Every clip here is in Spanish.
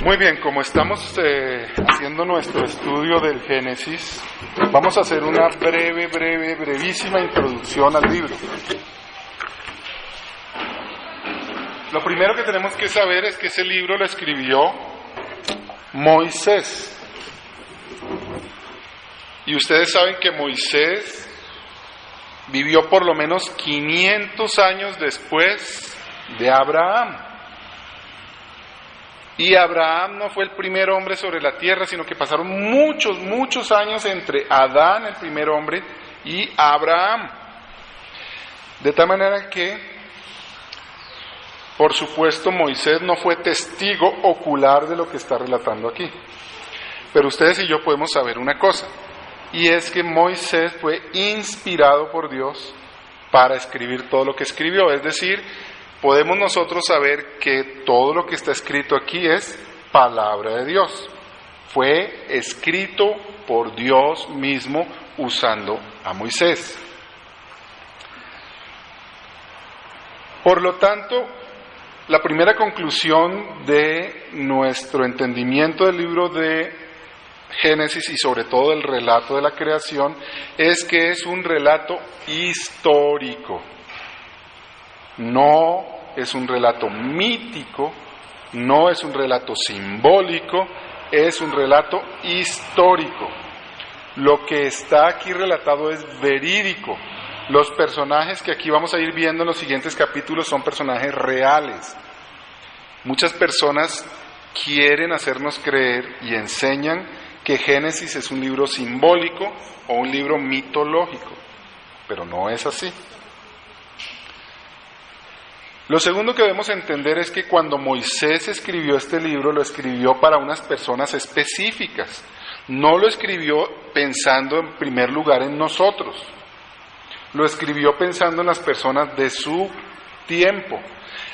Muy bien, como estamos haciendo nuestro estudio del Génesis, vamos a hacer una brevísima introducción al libro. Lo primero que tenemos que saber es que ese libro lo escribió Moisés. Y ustedes saben que Moisés vivió por lo menos 500 años después de Abraham. Y Abraham no fue el primer hombre sobre la tierra, sino que pasaron muchos años entre Adán, el primer hombre, y Abraham. De tal manera que, por supuesto, Moisés no fue testigo ocular de lo que está relatando aquí. Pero ustedes y yo podemos saber una cosa, y es que Moisés fue inspirado por Dios para escribir todo lo que escribió, es decir, podemos nosotros saber que todo lo que está escrito aquí es palabra de Dios. Fue escrito por Dios mismo usando a Moisés. Por lo tanto, la primera conclusión de nuestro entendimiento del libro de Génesis y sobre todo el relato de la creación es que es un relato histórico. No es un relato mítico, no es un relato simbólico, es un relato histórico. Lo que está aquí relatado es verídico. Los personajes que aquí vamos a ir viendo en los siguientes capítulos son personajes reales. Muchas personas quieren hacernos creer y enseñan que Génesis es un libro simbólico o un libro mitológico, pero no es así. Lo segundo que debemos entender es que cuando Moisés escribió este libro, lo escribió para unas personas específicas. No lo escribió pensando en primer lugar en nosotros. Lo escribió pensando en las personas de su tiempo.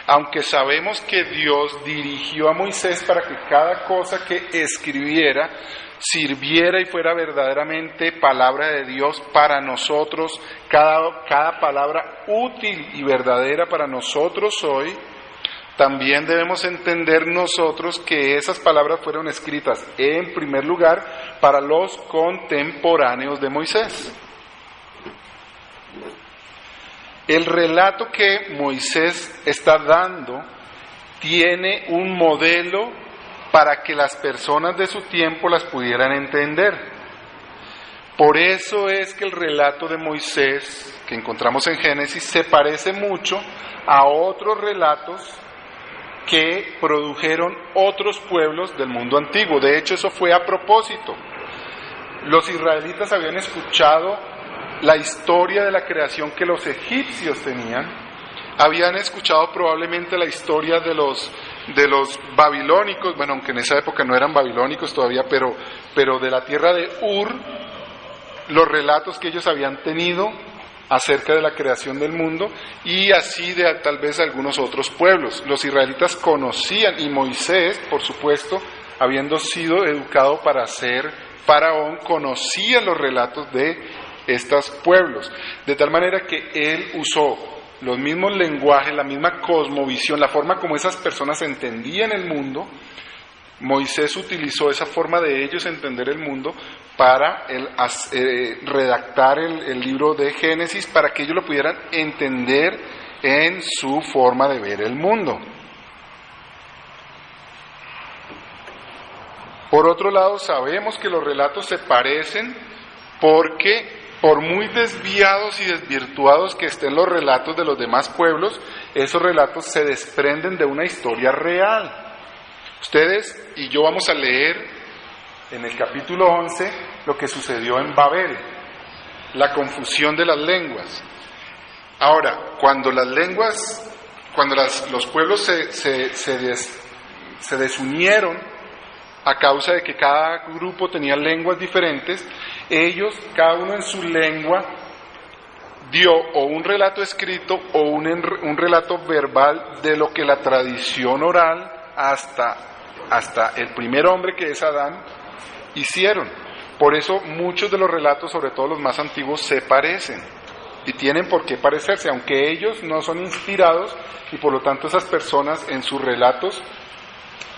Aunque sabemos que Dios dirigió a Moisés para que cada cosa que escribiera sirviera y fuera verdaderamente palabra de Dios para nosotros, cada palabra útil y verdadera para nosotros hoy, también debemos entender nosotros que esas palabras fueron escritas en primer lugar para los contemporáneos de Moisés. El relato que Moisés está dando tiene un modelo para que las personas de su tiempo las pudieran entender. Por eso es que el relato de Moisés, que encontramos en Génesis, se parece mucho a otros relatos que produjeron otros pueblos del mundo antiguo. De hecho, eso fue a propósito. Los israelitas habían escuchado la historia de la creación que los egipcios tenían, habían escuchado probablemente la historia de los babilónicos, bueno, aunque en esa época no eran babilónicos todavía, pero de la tierra de Ur, los relatos que ellos habían tenido acerca de la creación del mundo, y así de tal vez algunos otros pueblos. Los israelitas conocían, y Moisés, por supuesto, habiendo sido educado para ser faraón, conocía los relatos de estos pueblos, de tal manera que él usó los mismos lenguajes, la misma cosmovisión, la forma como esas personas entendían el mundo. Moisés utilizó esa forma de ellos entender el mundo para redactar el libro de Génesis, para que ellos lo pudieran entender en su forma de ver el mundo. Por otro lado, sabemos que los relatos se parecen porque, por muy desviados y desvirtuados que estén los relatos de los demás pueblos, esos relatos se desprenden de una historia real. Ustedes y yo vamos a leer en el capítulo 11 lo que sucedió en Babel, la confusión de las lenguas. Ahora, cuando los pueblos se desunieron a causa de que cada grupo tenía lenguas diferentes, ellos, cada uno en su lengua, dio o un relato escrito o un relato verbal de lo que la tradición oral hasta el primer hombre, que es Adán, hicieron. Por eso muchos de los relatos, sobre todo los más antiguos, se parecen y tienen por qué parecerse, aunque ellos no son inspirados, y por lo tanto esas personas en sus relatos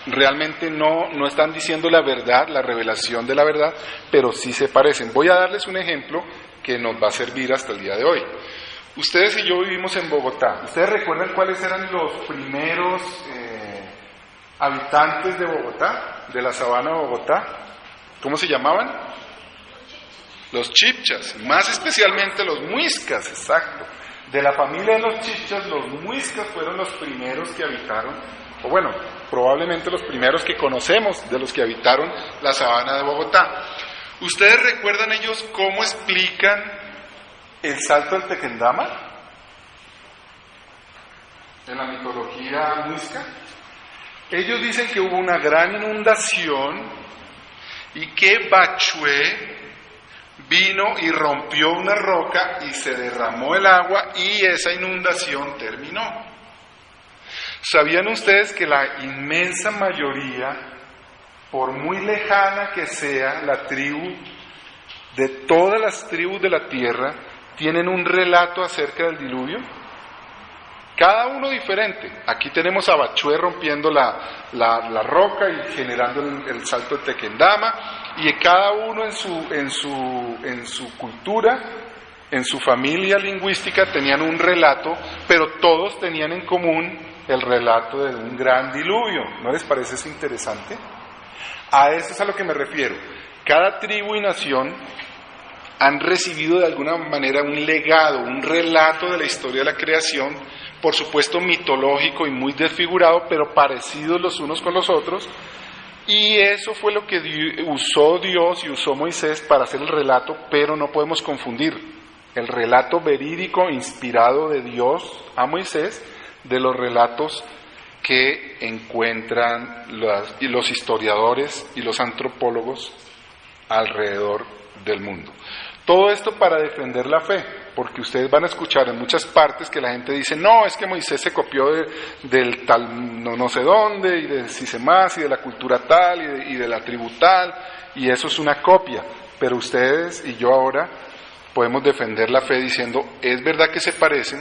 realmente no están diciendo la verdad, la revelación de la verdad, pero sí se parecen. Voy a darles un ejemplo que nos va a servir hasta el día de hoy. Ustedes y yo vivimos en Bogotá. ¿Ustedes recuerdan cuáles eran los primeros habitantes de Bogotá, de la sabana de Bogotá? ¿Cómo se llamaban? Los chibchas, más especialmente los muiscas, exacto. De la familia de los chibchas, los muiscas fueron los primeros que habitaron, o bueno, probablemente los primeros que conocemos de los que habitaron la sabana de Bogotá. ¿Ustedes recuerdan ellos cómo explican el salto del Tequendama en la mitología muisca? Ellos dicen que hubo una gran inundación y que Bachué vino y rompió una roca y se derramó el agua y esa inundación terminó. ¿Sabían ustedes que la inmensa mayoría, por muy lejana que sea la tribu, de todas las tribus de la tierra, tienen un relato acerca del diluvio? Cada uno diferente. Aquí tenemos a Bachué rompiendo la roca y generando el salto de Tequendama, y cada uno en su cultura, en su familia lingüística tenían un relato, pero todos tenían en común el relato de un gran diluvio. ¿No les parece eso interesante? A eso es a lo que me refiero. Cada tribu y nación han recibido de alguna manera un legado, un relato de la historia de la creación, por supuesto mitológico y muy desfigurado, pero parecidos los unos con los otros, y eso fue lo que usó Dios y usó Moisés para hacer el relato, pero no podemos confundir el relato verídico inspirado de Dios a Moisés de los relatos que encuentran los historiadores y los antropólogos alrededor del mundo. Todo esto para defender la fe, porque ustedes van a escuchar en muchas partes que la gente dice, no, es que Moisés se copió del tal no sé dónde, y de Sisemás, y de la cultura tal, y de la tribu tal, y eso es una copia. Pero ustedes y yo ahora podemos defender la fe diciendo, es verdad que se parecen,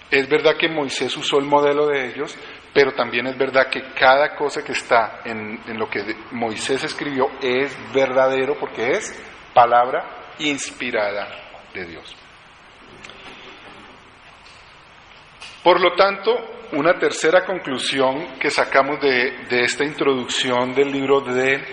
es verdad que Moisés usó el modelo de ellos, pero también es verdad que cada cosa que está en lo que Moisés escribió es verdadero, porque es palabra inspirada de Dios. Por lo tanto, una tercera conclusión que sacamos de esta introducción del libro de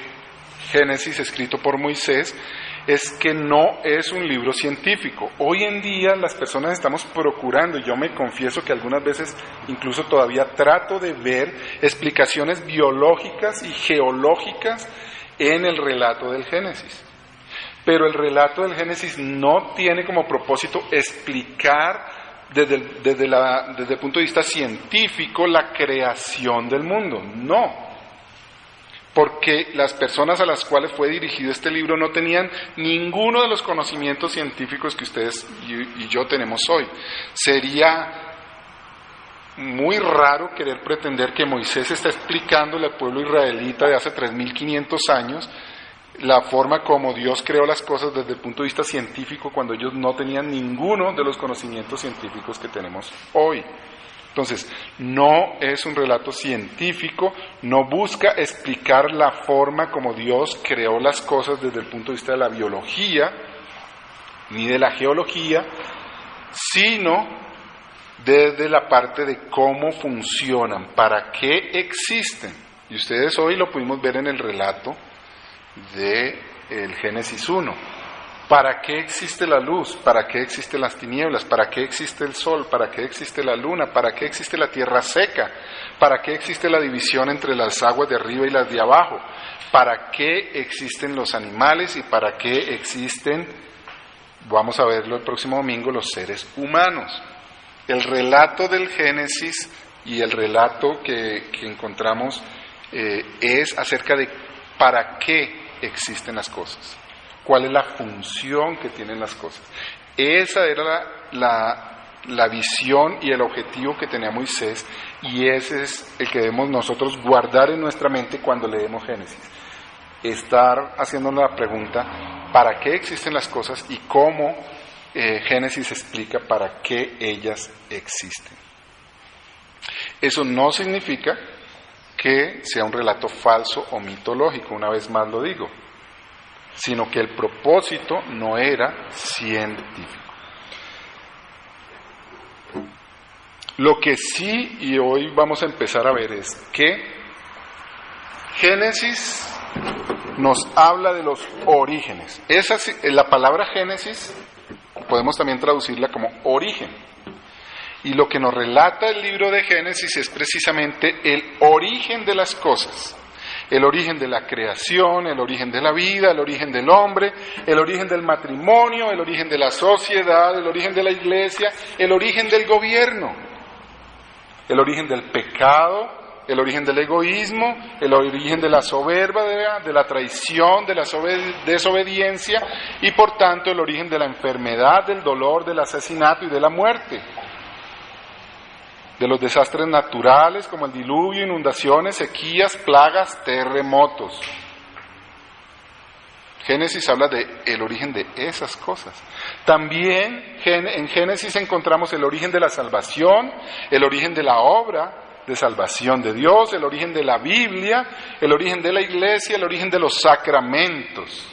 Génesis escrito por Moisés es que no es un libro científico. Hoy en día las personas estamos procurando, y yo me confieso que algunas veces incluso todavía trato de ver explicaciones biológicas y geológicas en el relato del Génesis. Pero el relato del Génesis no tiene como propósito explicar desde el punto de vista científico la creación del mundo. No, porque las personas a las cuales fue dirigido este libro no tenían ninguno de los conocimientos científicos que ustedes y yo tenemos hoy. Sería muy raro querer pretender que Moisés está explicándole al pueblo israelita de hace 3.500 años la forma como Dios creó las cosas desde el punto de vista científico, cuando ellos no tenían ninguno de los conocimientos científicos que tenemos hoy. Entonces, no es un relato científico, no busca explicar la forma como Dios creó las cosas desde el punto de vista de la biología, ni de la geología, sino desde la parte de cómo funcionan, para qué existen. Y ustedes hoy lo pudimos ver en el relato de el Génesis 1. ¿Para qué existe la luz? ¿Para qué existen las tinieblas? ¿Para qué existe el sol? ¿Para qué existe la luna? ¿Para qué existe la tierra seca? ¿Para qué existe la división entre las aguas de arriba y las de abajo? ¿Para qué existen los animales? ¿Y para qué existen, vamos a verlo el próximo domingo, los seres humanos? El relato del Génesis y el relato que encontramos es acerca de para qué existen las cosas, cuál es la función que tienen las cosas. Esa era la visión y el objetivo que tenía Moisés, y ese es el que debemos nosotros guardar en nuestra mente cuando leemos Génesis. Estar haciéndonos la pregunta, ¿para qué existen las cosas? Y cómo Génesis explica para qué ellas existen. Eso no significa que sea un relato falso o mitológico, una vez más lo digo, sino que el propósito no era científico. Lo que sí, y hoy vamos a empezar a ver, es que Génesis nos habla de los orígenes. La palabra Génesis podemos también traducirla como origen. Y lo que nos relata el libro de Génesis es precisamente el origen de las cosas. El origen de la creación, el origen de la vida, el origen del hombre, el origen del matrimonio, el origen de la sociedad, el origen de la iglesia, el origen del gobierno, el origen del pecado, el origen del egoísmo, el origen de la soberbia, de la traición, de la desobediencia y por tanto el origen de la enfermedad, del dolor, del asesinato y de la muerte. De los desastres naturales como el diluvio, inundaciones, sequías, plagas, terremotos. Génesis habla del origen de esas cosas. También en Génesis encontramos el origen de la salvación, el origen de la obra de salvación de Dios, el origen de la Biblia, el origen de la iglesia, el origen de los sacramentos.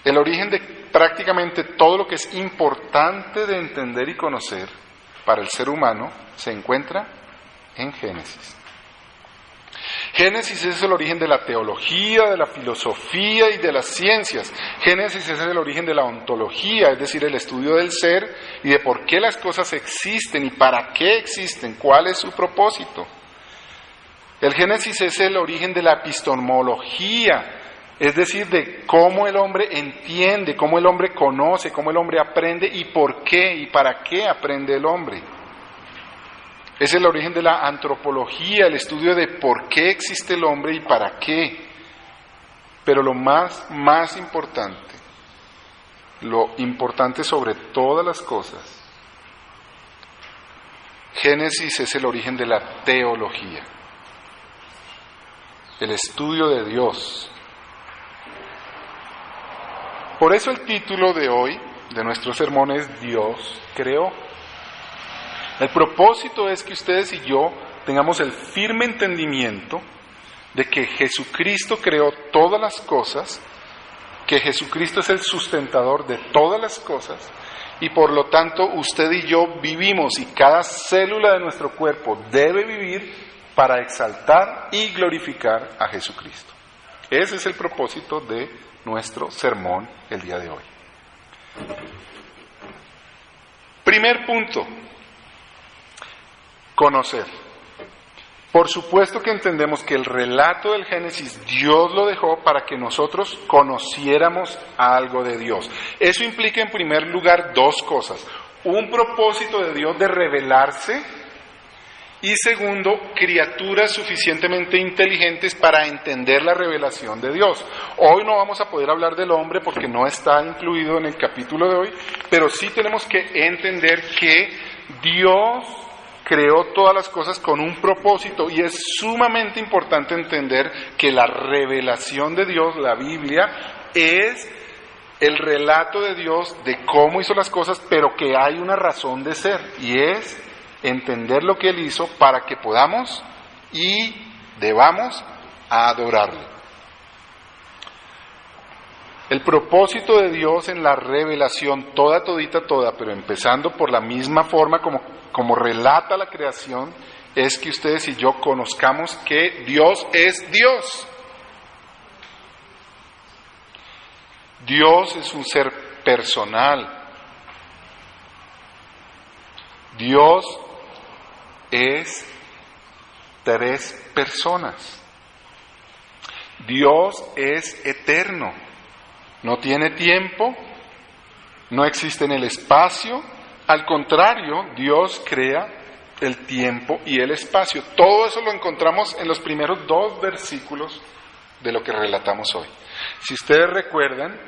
El origen de prácticamente todo lo que es importante de entender y conocer para el ser humano se encuentra en Génesis. Génesis es el origen de la teología, de la filosofía y de las ciencias. Génesis es el origen de la ontología, es decir, el estudio del ser y de por qué las cosas existen y para qué existen, cuál es su propósito. El Génesis es el origen de la epistemología, es decir, de cómo el hombre entiende, cómo el hombre conoce, cómo el hombre aprende y por qué y para qué aprende el hombre. Es el origen de la antropología, el estudio de por qué existe el hombre y para qué. Pero lo más importante, lo importante sobre todas las cosas, Génesis es el origen de la teología, el estudio de Dios. Por eso el título de hoy, de nuestro sermón, es Dios creó. El propósito es que ustedes y yo tengamos el firme entendimiento de que Jesucristo creó todas las cosas, que Jesucristo es el sustentador de todas las cosas, y por lo tanto usted y yo vivimos y cada célula de nuestro cuerpo debe vivir para exaltar y glorificar a Jesucristo. Ese es el propósito de nuestro sermón el día de hoy. Primer punto. Conocer. Por supuesto que entendemos que el relato del Génesis Dios lo dejó para que nosotros conociéramos algo de Dios. Eso implica en primer lugar dos cosas. Un propósito de Dios de revelarse y segundo, criaturas suficientemente inteligentes para entender la revelación de Dios. Hoy no vamos a poder hablar del hombre porque no está incluido en el capítulo de hoy, pero sí tenemos que entender que Dios creó todas las cosas con un propósito y es sumamente importante entender que la revelación de Dios, la Biblia, es el relato de Dios de cómo hizo las cosas, pero que hay una razón de ser y es entender lo que Él hizo para que podamos y debamos adorarle. El propósito de Dios en la revelación, toda, pero empezando por la misma forma como relata la creación, es que ustedes y yo conozcamos que Dios es Dios. Dios es un ser personal. Dios es tres personas. Dios es eterno. No tiene tiempo, no existe en el espacio, al contrario, Dios crea el tiempo y el espacio. Todo eso lo encontramos en los primeros 2 versículos de lo que relatamos hoy. Si ustedes recuerdan,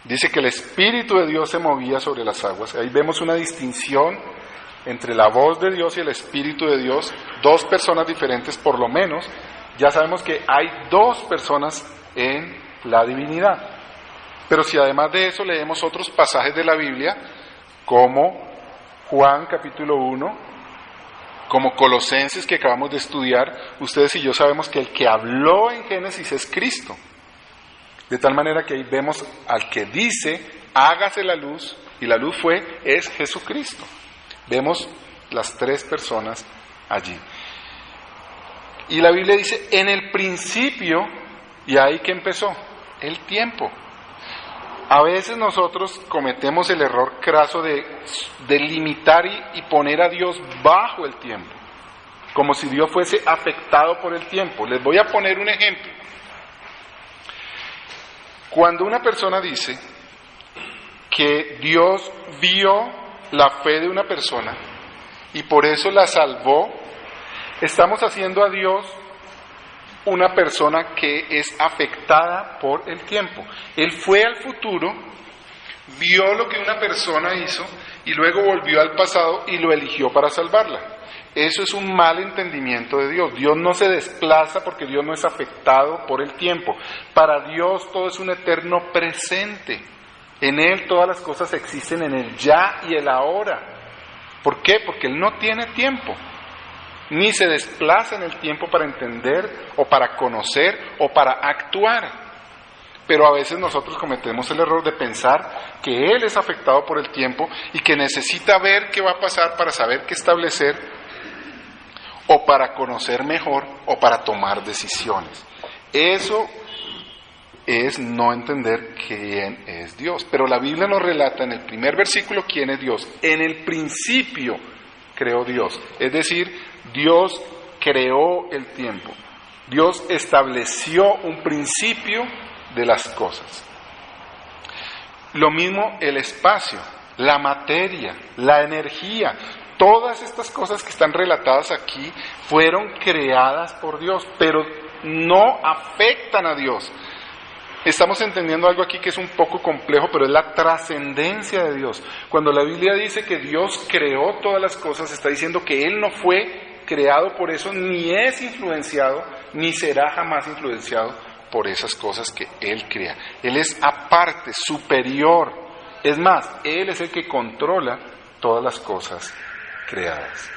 dice que el Espíritu de Dios se movía sobre las aguas. Ahí vemos una distinción entre la voz de Dios y el Espíritu de Dios, 2 personas diferentes por lo menos. Ya sabemos que hay 2 personas en la divinidad. Pero si además de eso leemos otros pasajes de la Biblia, como Juan capítulo 1, Como Colosenses, que acabamos de estudiar, ustedes y yo sabemos que el que habló en Génesis es Cristo. De tal manera que ahí vemos al que dice, hágase la luz, y la luz es Jesucristo. Vemos las tres personas allí. Y la Biblia dice, en el principio, y ahí que empezó, el tiempo. A veces nosotros cometemos el error craso de limitar y poner a Dios bajo el tiempo, como si Dios fuese afectado por el tiempo. Les voy a poner un ejemplo. Cuando una persona dice que Dios vio la fe de una persona y por eso la salvó, estamos haciendo a Dios una persona que es afectada por el tiempo. Él fue al futuro, vio lo que una persona hizo y luego volvió al pasado y lo eligió para salvarla. Eso es un mal entendimiento de Dios. Dios no se desplaza porque Dios no es afectado por el tiempo. Para Dios todo es un eterno presente. En Él todas las cosas existen en el ya y el ahora. ¿Por qué? Porque Él no tiene tiempo. Ni se desplaza en el tiempo para entender o para conocer o para actuar. Pero a veces nosotros cometemos el error de pensar que Él es afectado por el tiempo y que necesita ver qué va a pasar para saber qué establecer o para conocer mejor o para tomar decisiones. Eso es no entender quién es Dios. Pero la Biblia nos relata en el primer versículo quién es Dios. En el principio creó Dios. Es decir, Dios creó el tiempo. Dios estableció un principio de las cosas. Lo mismo el espacio, la materia, la energía. Todas estas cosas que están relatadas aquí fueron creadas por Dios, pero no afectan a Dios. Estamos entendiendo algo aquí que es un poco complejo, pero es la trascendencia de Dios. Cuando la Biblia dice que Dios creó todas las cosas, está diciendo que Él no fue creado por eso, ni es influenciado, ni será jamás influenciado por esas cosas que Él crea. Él es aparte, superior. Es más, Él es el que controla todas las cosas creadas.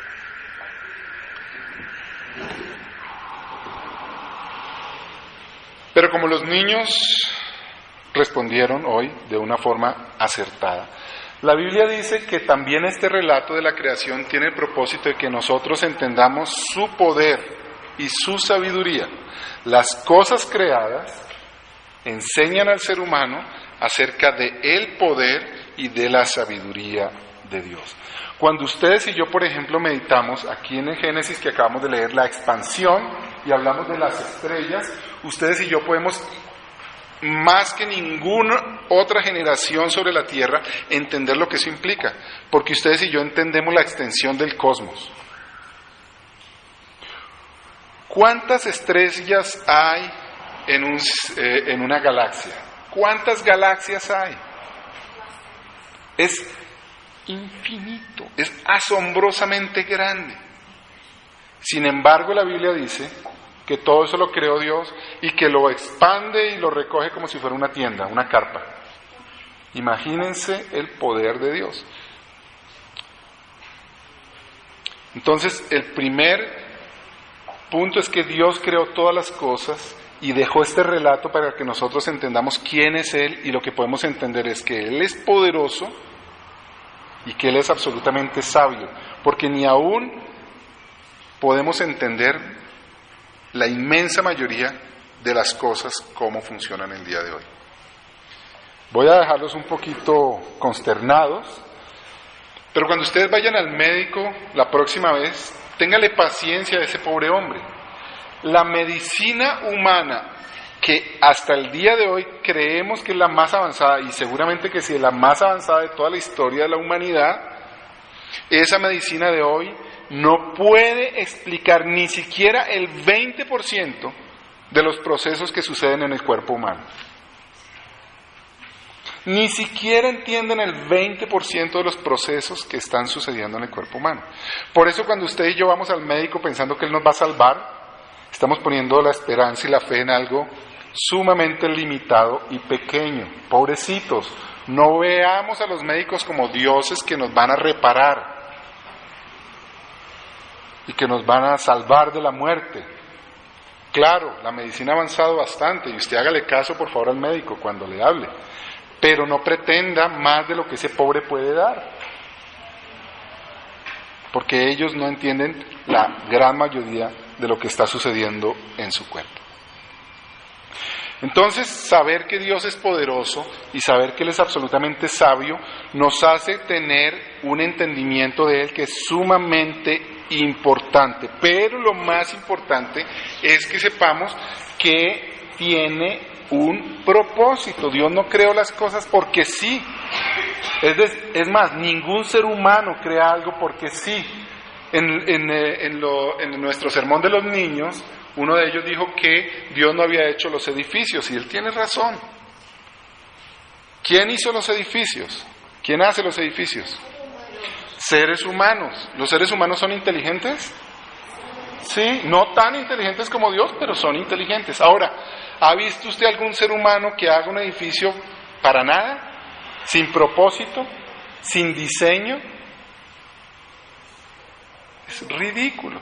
Pero como los niños respondieron hoy de una forma acertada, la Biblia dice que también este relato de la creación tiene el propósito de que nosotros entendamos su poder y su sabiduría. Las cosas creadas enseñan al ser humano acerca de el poder y de la sabiduría de Dios. Cuando ustedes y yo, por ejemplo, meditamos aquí en el Génesis que acabamos de leer, la expansión, y hablamos de las estrellas, ustedes y yo podemos, más que ninguna otra generación sobre la Tierra, entender lo que eso implica, porque ustedes y yo entendemos la extensión del cosmos. ¿Cuántas estrellas hay en una galaxia? ¿Cuántas galaxias hay? Es infinito, es asombrosamente grande. Sin embargo, la Biblia dice que todo eso lo creó Dios y que lo expande y lo recoge como si fuera una tienda, una carpa. Imagínense el poder de Dios. Entonces, el primer punto es que Dios creó todas las cosas y dejó este relato para que nosotros entendamos quién es Él, y lo que podemos entender es que Él es poderoso y que Él es absolutamente sabio, porque ni aún podemos entender la inmensa mayoría de las cosas cómo funcionan el día de hoy. Voy a dejarlos un poquito consternados, pero cuando ustedes vayan al médico la próxima vez, téngale paciencia a ese pobre hombre. La medicina humana, que hasta el día de hoy creemos que es la más avanzada, y seguramente que sí es la más avanzada de toda la historia de la humanidad, esa medicina de hoy no puede explicar ni siquiera el 20% de los procesos que suceden en el cuerpo humano. Ni siquiera entienden el 20% de los procesos que están sucediendo en el cuerpo humano. Por eso cuando usted y yo vamos al médico pensando que Él nos va a salvar, estamos poniendo la esperanza y la fe en algo sumamente limitado y pequeño. Pobrecitos, no veamos a los médicos como dioses que nos van a reparar. y que nos van a salvar de la muerte. Claro, la medicina ha avanzado bastante y usted hágale caso por favor al médico cuando le hable, pero no pretenda más de lo que ese pobre puede dar, porque ellos no entienden la gran mayoría de lo que está sucediendo en su cuerpo. Entonces, saber que Dios es poderoso y saber que Él es absolutamente sabio nos hace tener un entendimiento de Él que es sumamente importante. Pero lo más importante es que sepamos que tiene un propósito. Dios no creó las cosas porque sí. Es más, ningún ser humano crea algo porque sí. En nuestro sermón de los niños, uno de ellos dijo que Dios no había hecho los edificios, y él tiene razón. ¿Quién hizo los edificios? ¿Quién hace los edificios? Seres humanos. ¿Los seres humanos son inteligentes? Sí, no tan inteligentes como Dios, pero son inteligentes. Ahora, ¿ha visto usted algún ser humano que haga un edificio para nada? ¿Sin propósito? ¿Sin diseño? Es ridículo.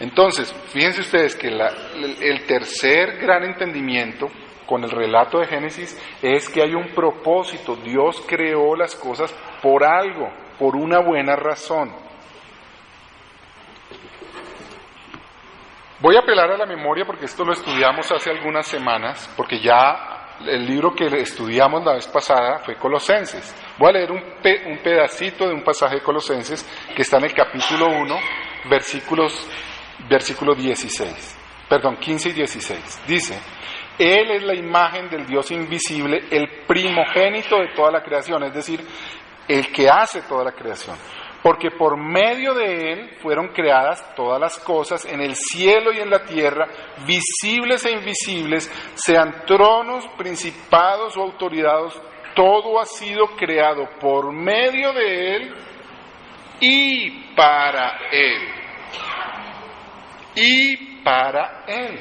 Entonces, fíjense ustedes que el tercer gran entendimiento con el relato de Génesis es que hay un propósito. Dios creó las cosas por algo, por una buena razón. Voy a apelar a la memoria porque esto lo estudiamos hace algunas semanas, porque ya el libro que estudiamos la vez pasada fue Colosenses. Voy a leer un pedacito de un pasaje de Colosenses que está en el capítulo 1, versículo 15 y 16. Dice: Él es la imagen del Dios invisible, el primogénito de toda la creación, es decir, el que hace toda la creación. Porque por medio de Él fueron creadas todas las cosas en el cielo y en la tierra, visibles e invisibles, sean tronos, principados o autoridades, todo ha sido creado por medio de Él y para Él. Y para Él.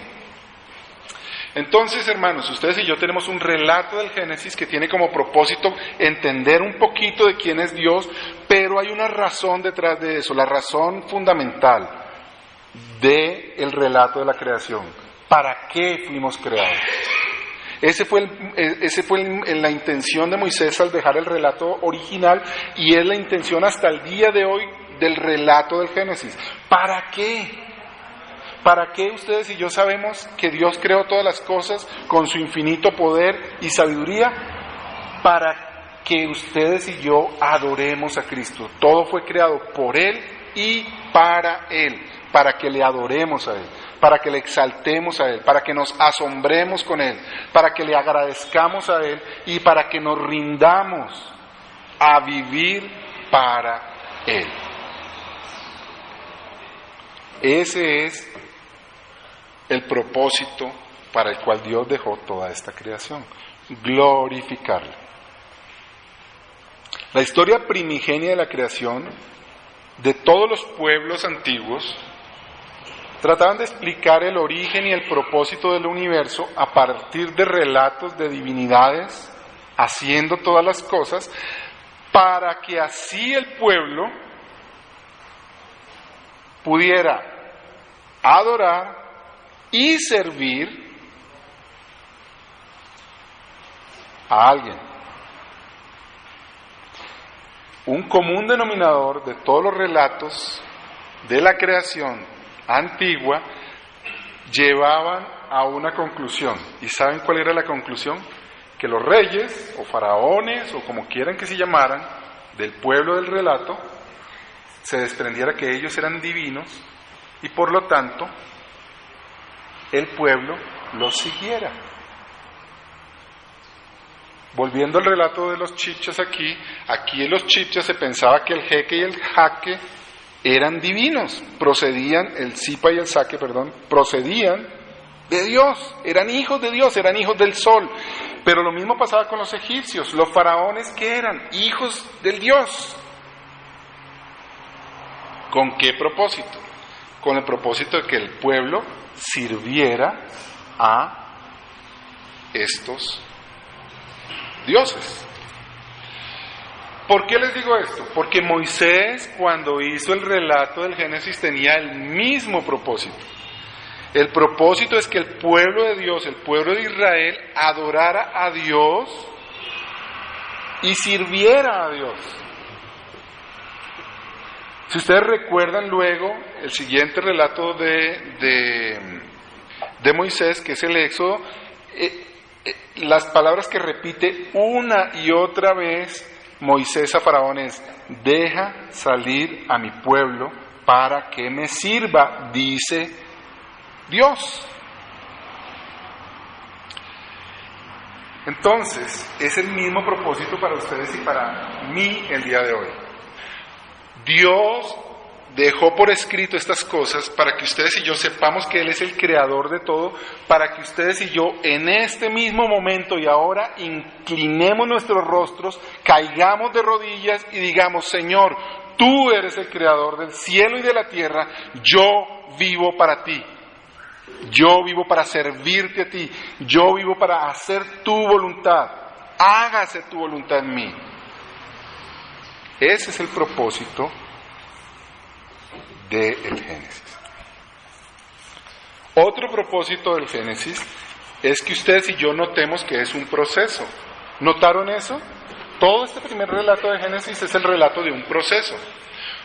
Entonces, hermanos, ustedes y yo tenemos un relato del Génesis que tiene como propósito entender un poquito de quién es Dios, pero hay una razón detrás de eso, la razón fundamental del relato de la creación. ¿Para qué fuimos creados? Ese fue la intención de Moisés al dejar el relato original, y es la intención hasta el día de hoy del relato del Génesis. ¿Para qué? ¿Para qué ustedes y yo sabemos que Dios creó todas las cosas con su infinito poder y sabiduría? Para que ustedes y yo adoremos a Cristo. Todo fue creado por Él y para Él, para que le adoremos a Él, para que le exaltemos a Él, para que nos asombremos con Él, para que le agradezcamos a Él y para que nos rindamos a vivir para Él. Ese es el propósito para el cual Dios dejó toda esta creación: glorificarle. La historia primigenia de la creación de todos los pueblos antiguos trataban de explicar el origen y el propósito del universo a partir de relatos de divinidades haciendo todas las cosas, para que así el pueblo pudiera adorar y servir a alguien. Un común denominador de todos los relatos de la creación antigua llevaban a una conclusión. ¿Y saben cuál era la conclusión? Que los reyes o faraones o como quieran que se llamaran del pueblo del relato, se desprendiera que ellos eran divinos y por lo tanto el pueblo los siguiera. Volviendo al relato de los chibchas aquí en los chibchas se pensaba que el jeque y el jaque eran divinos, el zipa y el saque, procedían de Dios, eran hijos de Dios, eran hijos del sol. Pero lo mismo pasaba con los egipcios, los faraones que eran hijos del Dios. ¿Con qué propósito? Con el propósito de que el pueblo sirviera a estos dioses. ¿Por qué les digo esto? Porque Moisés, cuando hizo el relato del Génesis, tenía el mismo propósito. El propósito es que el pueblo de Dios, el pueblo de Israel, adorara a Dios y sirviera a Dios. Si ustedes recuerdan luego el siguiente relato de Moisés, que es el Éxodo, las palabras que repite una y otra vez Moisés a Faraón es: deja salir a mi pueblo para que me sirva, dice Dios. Entonces, es el mismo propósito para ustedes y para mí el día de hoy. Dios dejó por escrito estas cosas para que ustedes y yo sepamos que Él es el creador de todo, para que ustedes y yo en este mismo momento y ahora inclinemos nuestros rostros, caigamos de rodillas y digamos: Señor, tú eres el creador del cielo y de la tierra, yo vivo para ti. Yo vivo para servirte a ti, yo vivo para hacer tu voluntad, hágase tu voluntad en mí. Ese es el propósito del Génesis. Otro propósito del Génesis es que ustedes y yo notemos que es un proceso. ¿Notaron eso? Todo este primer relato de Génesis es el relato de un proceso.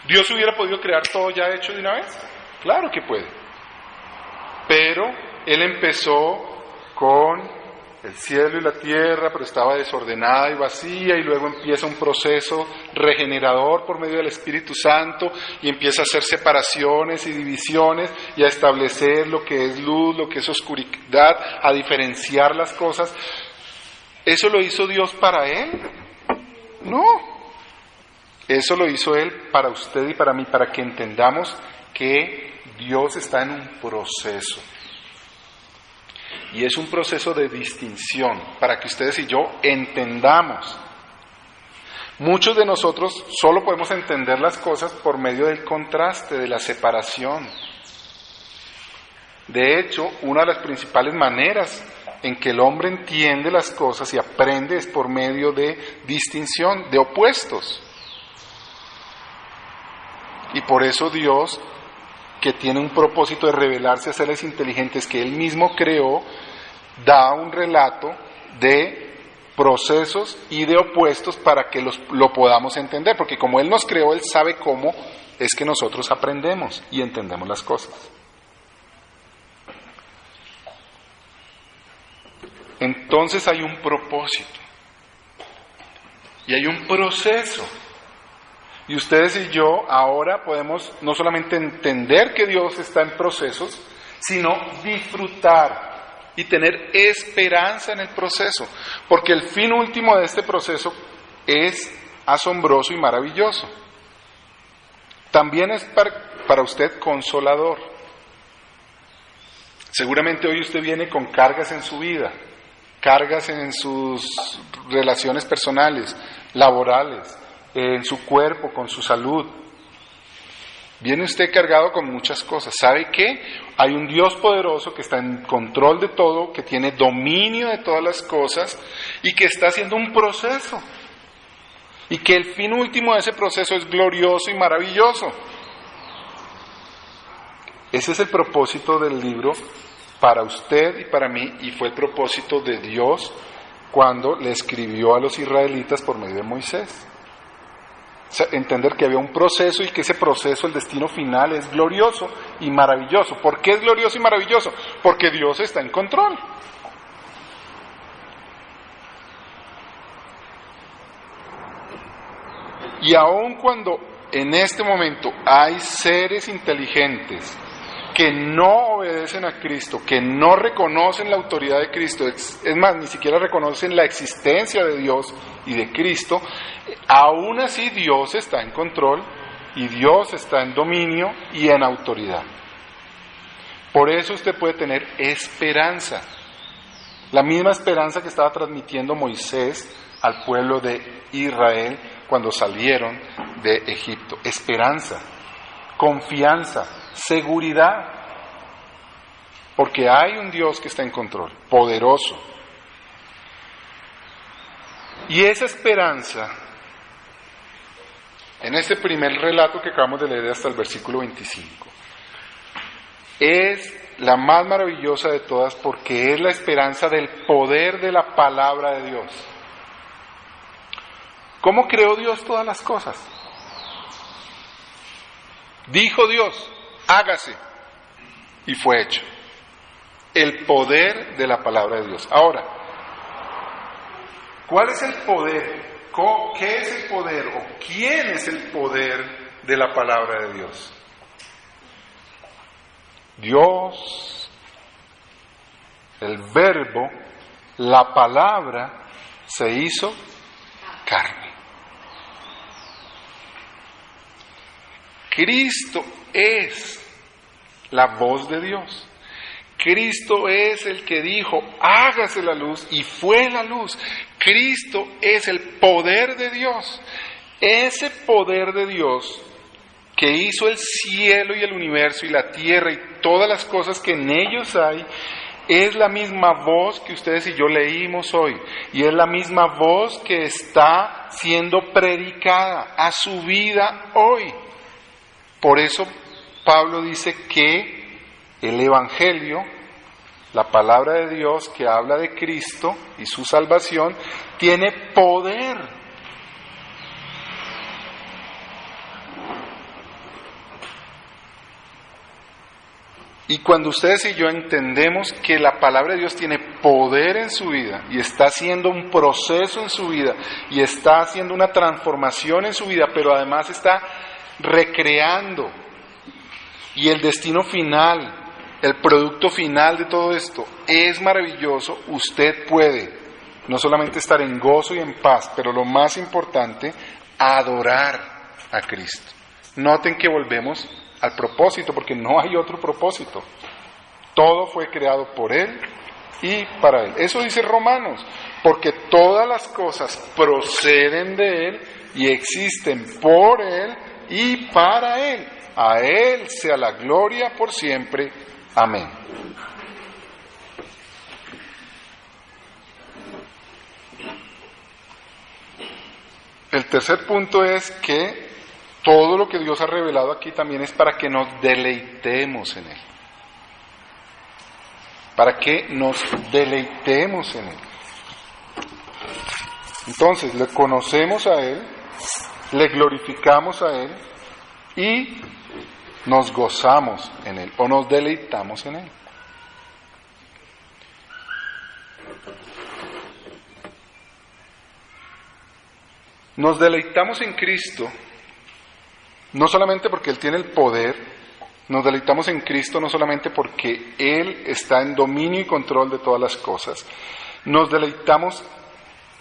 ¿Dios hubiera podido crear todo ya hecho de una vez? Claro que puede. Pero Él empezó con el cielo y la tierra, pero estaba desordenada y vacía, y luego empieza un proceso regenerador por medio del Espíritu Santo, y empieza a hacer separaciones y divisiones, y a establecer lo que es luz, lo que es oscuridad, a diferenciar las cosas. ¿Eso lo hizo Dios para Él? No. Eso lo hizo Él para usted y para mí, para que entendamos que Dios está en un proceso. Y es un proceso de distinción, para que ustedes y yo entendamos. Muchos de nosotros solo podemos entender las cosas por medio del contraste, de la separación. De hecho, una de las principales maneras en que el hombre entiende las cosas y aprende es por medio de distinción, de opuestos. Y por eso Dios, que tiene un propósito de revelarse a seres inteligentes que Él mismo creó, da un relato de procesos y de opuestos para que lo podamos entender, porque como Él nos creó, Él sabe cómo es que nosotros aprendemos y entendemos las cosas. Entonces hay un propósito y hay un proceso. Y ustedes y yo ahora podemos no solamente entender que Dios está en procesos, sino disfrutar y tener esperanza en el proceso, porque el fin último de este proceso es asombroso y maravilloso. También es para usted consolador. Seguramente hoy usted viene con cargas en su vida, cargas en sus relaciones personales, laborales, en su cuerpo, con su salud. Viene usted cargado con muchas cosas. ¿Sabe qué? Hay un Dios poderoso que está en control de todo, que tiene dominio de todas las cosas y que está haciendo un proceso. Y que el fin último de ese proceso es glorioso y maravilloso. Ese es el propósito del libro para usted y para mí, y fue el propósito de Dios cuando le escribió a los israelitas por medio de Moisés. Entender que había un proceso y que ese proceso, el destino final, es glorioso y maravilloso. ¿Por qué es glorioso y maravilloso? Porque Dios está en control. Y aun cuando en este momento hay seres inteligentes que no obedecen a Cristo, que no reconocen la autoridad de Cristo, es más, ni siquiera reconocen la existencia de Dios y de Cristo, aún así Dios está en control y Dios está en dominio y en autoridad. Por eso usted puede tener esperanza, la misma esperanza que estaba transmitiendo Moisés al pueblo de Israel cuando salieron de Egipto. Esperanza, confianza, seguridad, porque hay un Dios que está en control, poderoso. Y esa esperanza en este primer relato que acabamos de leer hasta el versículo 25, es la más maravillosa de todas porque es la esperanza del poder de la palabra de Dios. ¿Cómo creó Dios todas las cosas? Dijo Dios, hágase, y fue hecho. El poder de la palabra de Dios. Ahora, ¿cuál es el poder? ¿Qué es el poder? ¿O quién es el poder de la palabra de Dios? Dios, el verbo, la palabra, se hizo carne. Cristo es la voz de Dios. Cristo es el que dijo, hágase la luz, y fue la luz. Cristo es el poder de Dios. Ese poder de Dios que hizo el cielo y el universo y la tierra y todas las cosas que en ellos hay, es la misma voz que ustedes y yo leímos hoy, y es la misma voz que está siendo predicada a su vida hoy. Por eso Pablo dice que el Evangelio, la palabra de Dios que habla de Cristo y su salvación, tiene poder. Y cuando ustedes y yo entendemos que la palabra de Dios tiene poder en su vida y está haciendo un proceso en su vida y está haciendo una transformación en su vida, pero además está recreando, y el destino final, el producto final de todo esto es maravilloso, usted puede no solamente estar en gozo y en paz, pero lo más importante, adorar a Cristo. Noten que volvemos al propósito, porque no hay otro propósito. Todo fue creado por Él y para Él. Eso dice Romanos, porque todas las cosas proceden de Él y existen por Él y para Él. A Él sea la gloria por siempre. Amén. El tercer punto es que todo lo que Dios ha revelado aquí también es para que nos deleitemos en Él. Para que nos deleitemos en Él. Entonces, le conocemos a Él, le glorificamos a Él y nos gozamos en Él, o nos deleitamos en Él. Nos deleitamos en Cristo, no solamente porque Él tiene el poder, nos deleitamos en Cristo no solamente porque Él está en dominio y control de todas las cosas, nos deleitamos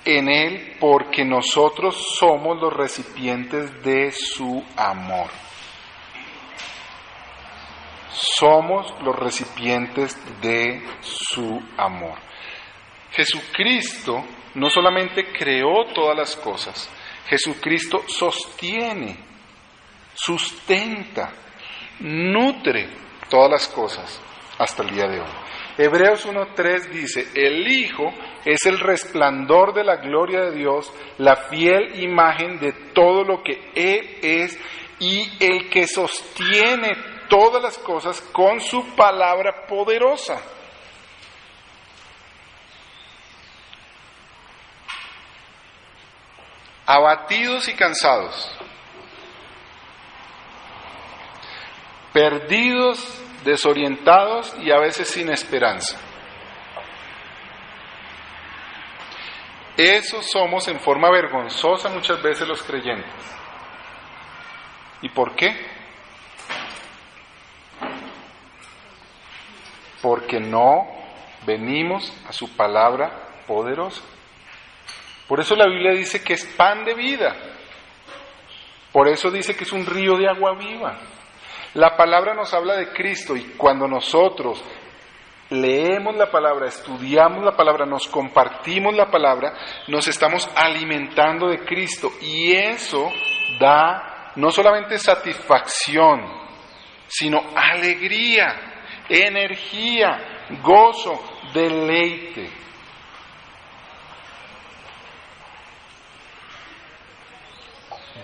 en Él porque nosotros somos los recipientes de su amor. Somos los recipientes de su amor. Jesucristo no solamente creó todas las cosas, Jesucristo sostiene, sustenta, nutre todas las cosas hasta el día de hoy. Hebreos 1:3 dice, el Hijo es el resplandor de la gloria de Dios, la fiel imagen de todo lo que Él es y el que sostiene todas las cosas con su palabra poderosa. Abatidos y cansados, perdidos, desorientados y a veces sin esperanza. Eso somos en forma vergonzosa muchas veces los creyentes. ¿Y por qué? Porque no venimos a su palabra poderosa. Por eso la Biblia dice que es pan de vida. Por eso dice que es un río de agua viva. La palabra nos habla de Cristo y cuando nosotros leemos la palabra, estudiamos la palabra, nos compartimos la palabra, nos estamos alimentando de Cristo y eso da no solamente satisfacción, sino alegría, energía, gozo, deleite.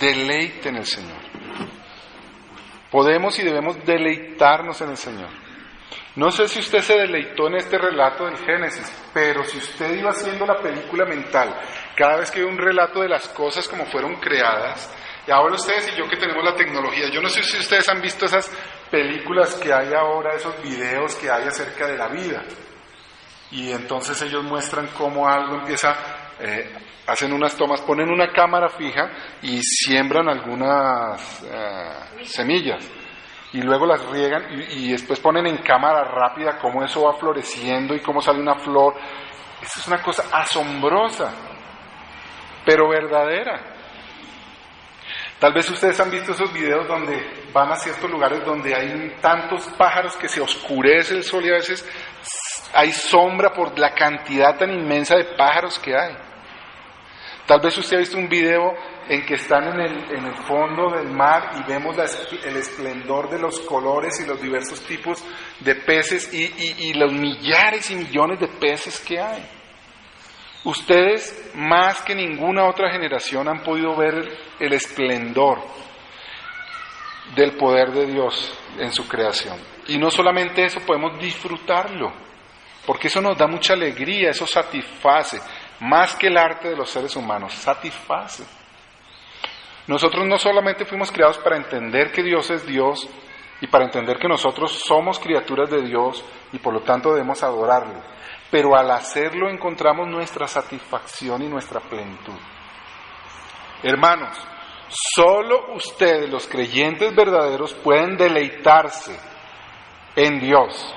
deleite en el Señor. Podemos y debemos deleitarnos en el Señor. No sé si usted se deleitó en este relato del Génesis, pero si usted iba haciendo la película mental, cada vez que ve un relato de las cosas como fueron creadas, y ahora ustedes y yo que tenemos la tecnología, yo no sé si ustedes han visto esas películas que hay ahora, esos videos que hay acerca de la vida, y entonces ellos muestran cómo algo empieza, hacen unas tomas, ponen una cámara fija y siembran algunas semillas, y luego las riegan y después ponen en cámara rápida cómo eso va floreciendo y cómo sale una flor. Eso es una cosa asombrosa, pero verdadera. Tal vez ustedes han visto esos videos donde van a ciertos lugares donde hay tantos pájaros que se oscurece el sol y a veces hay sombra por la cantidad tan inmensa de pájaros que hay. Tal vez usted ha visto un video en que están en el fondo del mar y vemos el esplendor de los colores y los diversos tipos de peces y los millares y millones de peces que hay. Ustedes, más que ninguna otra generación, han podido ver el esplendor del poder de Dios en su creación. Y no solamente eso, podemos disfrutarlo, porque eso nos da mucha alegría, eso satisface, más que el arte de los seres humanos, satisface. Nosotros no solamente fuimos creados para entender que Dios es Dios y para entender que nosotros somos criaturas de Dios y por lo tanto debemos adorarle, pero al hacerlo encontramos nuestra satisfacción y nuestra plenitud. Hermanos, solo ustedes, los creyentes verdaderos, pueden deleitarse en Dios.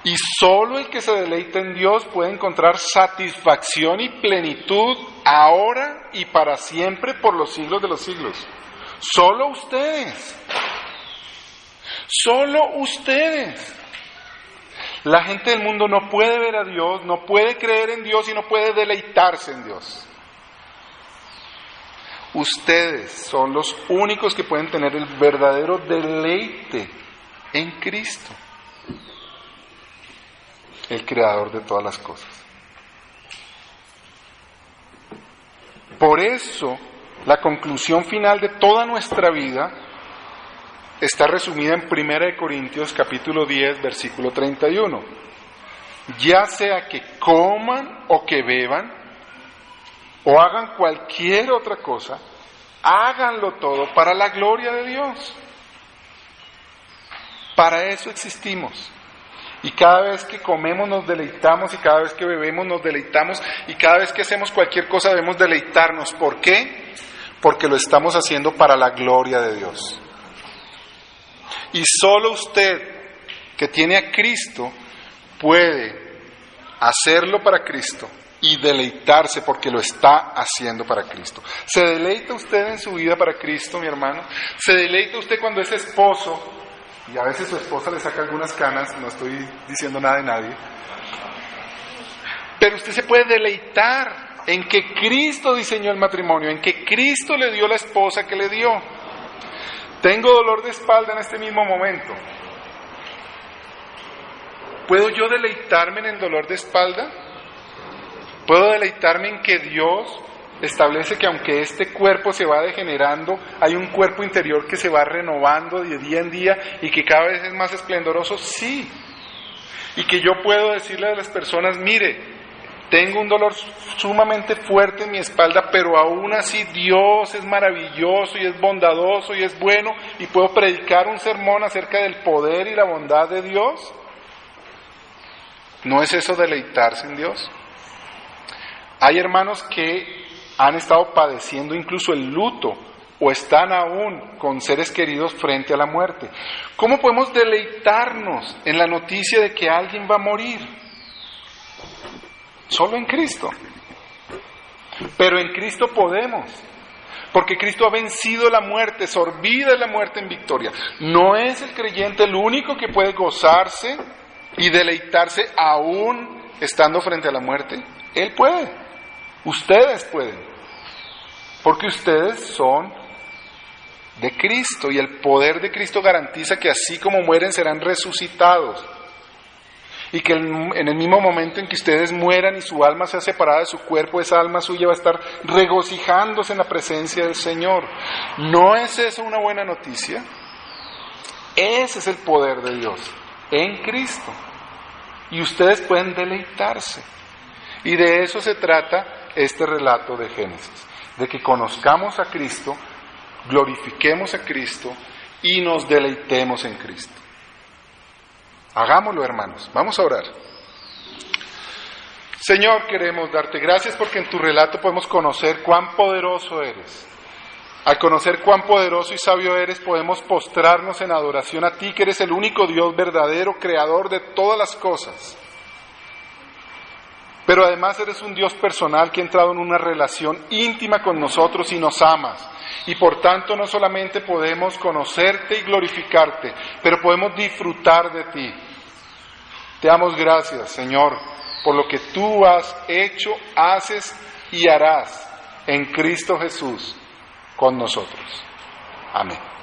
Y solo el que se deleita en Dios puede encontrar satisfacción y plenitud ahora y para siempre por los siglos de los siglos. Solo ustedes. Solo ustedes. La gente del mundo no puede ver a Dios, no puede creer en Dios y no puede deleitarse en Dios. Ustedes son los únicos que pueden tener el verdadero deleite en Cristo, el creador de todas las cosas. Por eso, la conclusión final de toda nuestra vida está resumida en 1 Corintios capítulo 10, versículo 31. Ya sea que coman o que beban, o hagan cualquier otra cosa, háganlo todo para la gloria de Dios. Para eso existimos. Y cada vez que comemos nos deleitamos, y cada vez que bebemos nos deleitamos, y cada vez que hacemos cualquier cosa debemos deleitarnos. ¿Por qué? Porque lo estamos haciendo para la gloria de Dios. Y solo usted, que tiene a Cristo, puede hacerlo para Cristo y deleitarse porque lo está haciendo para Cristo. ¿Se deleita usted en su vida para Cristo, mi hermano? ¿Se deleita usted cuando es esposo? Y a veces su esposa le saca algunas canas, no estoy diciendo nada de nadie. Pero usted se puede deleitar en que Cristo diseñó el matrimonio, en que Cristo le dio la esposa que le dio. Tengo dolor de espalda en este mismo momento. ¿Puedo yo deleitarme en el dolor de espalda? ¿Puedo deleitarme en que Dios establece que aunque este cuerpo se va degenerando, hay un cuerpo interior que se va renovando de día en día y que cada vez es más esplendoroso? Sí. Y que yo puedo decirle a las personas, mire, tengo un dolor sumamente fuerte en mi espalda, pero aún así Dios es maravilloso y es bondadoso y es bueno, y puedo predicar un sermón acerca del poder y la bondad de Dios. ¿No es eso deleitarse en Dios? Hay hermanos que han estado padeciendo incluso el luto o están aún con seres queridos frente a la muerte. ¿Cómo podemos deleitarnos en la noticia de que alguien va a morir? Solo en Cristo. Pero en Cristo podemos, porque Cristo ha vencido la muerte, sorbida la muerte en victoria. ¿No es el creyente el único que puede gozarse y deleitarse aún estando frente a la muerte? Él puede, ustedes pueden, porque ustedes son de Cristo y el poder de Cristo garantiza que así como mueren serán resucitados. y que en el mismo momento en que ustedes mueran y su alma sea separada de su cuerpo, esa alma suya va a estar regocijándose en la presencia del Señor. ¿No es eso una buena noticia? Ese es el poder de Dios en Cristo. Y ustedes pueden deleitarse. Y de eso se trata este relato de Génesis, de que conozcamos a Cristo, glorifiquemos a Cristo y nos deleitemos en Cristo. Hagámoslo, hermanos. Vamos a orar. Señor, queremos darte gracias porque en tu relato podemos conocer cuán poderoso eres. Al conocer cuán poderoso y sabio eres, podemos postrarnos en adoración a ti, que eres el único Dios verdadero, creador de todas las cosas. Pero además eres un Dios personal que ha entrado en una relación íntima con nosotros y nos amas. Y por tanto no solamente podemos conocerte y glorificarte, pero podemos disfrutar de ti. Te damos gracias, Señor, por lo que tú has hecho, haces y harás en Cristo Jesús con nosotros. Amén.